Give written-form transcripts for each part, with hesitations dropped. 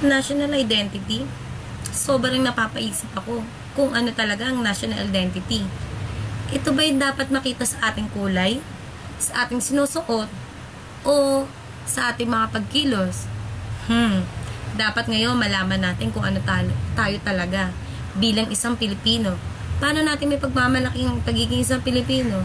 National identity? Sobrang napapaisip ako kung ano talaga ang national identity. Ito ba'y dapat makita sa ating kulay, sa ating sinusuot, o sa ating mga pagkilos? Dapat ngayon malaman natin kung ano tayo talaga bilang isang Pilipino. Paano natin may pagmamalaking pagiging isang Pilipino?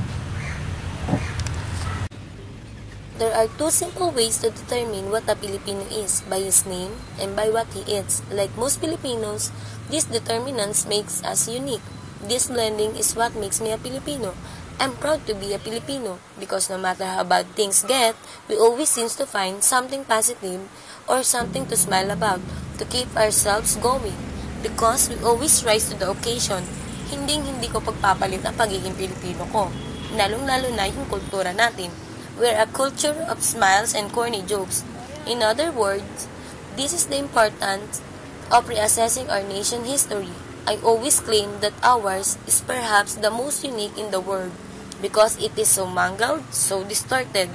There are two simple ways to determine what a Filipino is, by his name and by what he eats. Like most Filipinos, these determinants makes us unique. This blending is what makes me a Filipino. I'm proud to be a Filipino because no matter how bad things get, we always seem to find something positive or something to smile about to keep ourselves going. Because we always rise to the occasion, hindi ko pagpapalit ang pagiging Pilipino ko. Lalong-lalo na yung kultura natin. We're a culture of smiles and corny jokes. In other words, this is the importance of reassessing our nation history. I always claim that ours is perhaps the most unique in the world because it is so mangled, so distorted.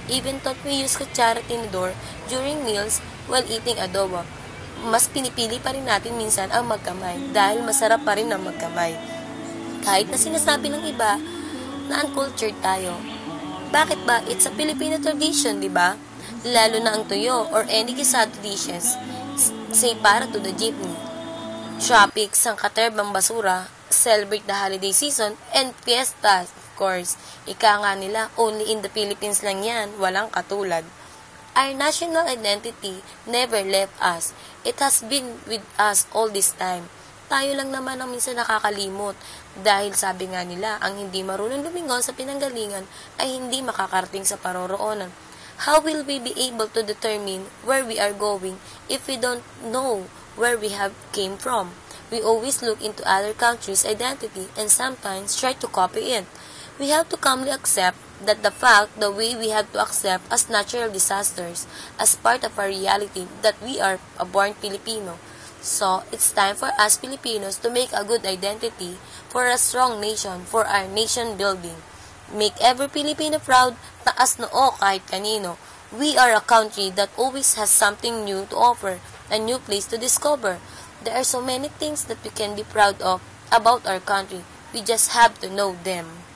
Even thought we use kutsara tinidor during meals while eating adobo. Mas pinipili pa rin natin minsan ang magkamay dahil masarap pa rin ang magkamay. Kahit na sinasabi ng iba na uncultured tayo. Bakit ba? It's a Filipino tradition, di ba? Lalo na ang tuyo or any gisado dishes. Say para to the jeepney. Traffic, sangkaterbang basura, celebrate the holiday season, and fiestas, of course. Ika nga nila, only in the Philippines lang yan, walang katulad. Our national identity never left us. It has been with us all this time. Tayo lang naman ang minsan nakakalimot dahil sabi nga nila, ang hindi marunong lumingon sa pinanggalingan ay hindi makakarating sa paroroonan. How will we be able to determine where we are going if we don't know where we have came from? We always look into other countries' identity and sometimes try to copy it. We have to calmly accept that the fact the way we have to accept as natural disasters as part of our reality that we are a born Filipino. So, it's time for us Filipinos to make a good identity for a strong nation, for our nation building. Make every Filipino proud, taas noo kahit kanino. We are a country that always has something new to offer, a new place to discover. There are so many things that we can be proud of about our country. We just have to know them.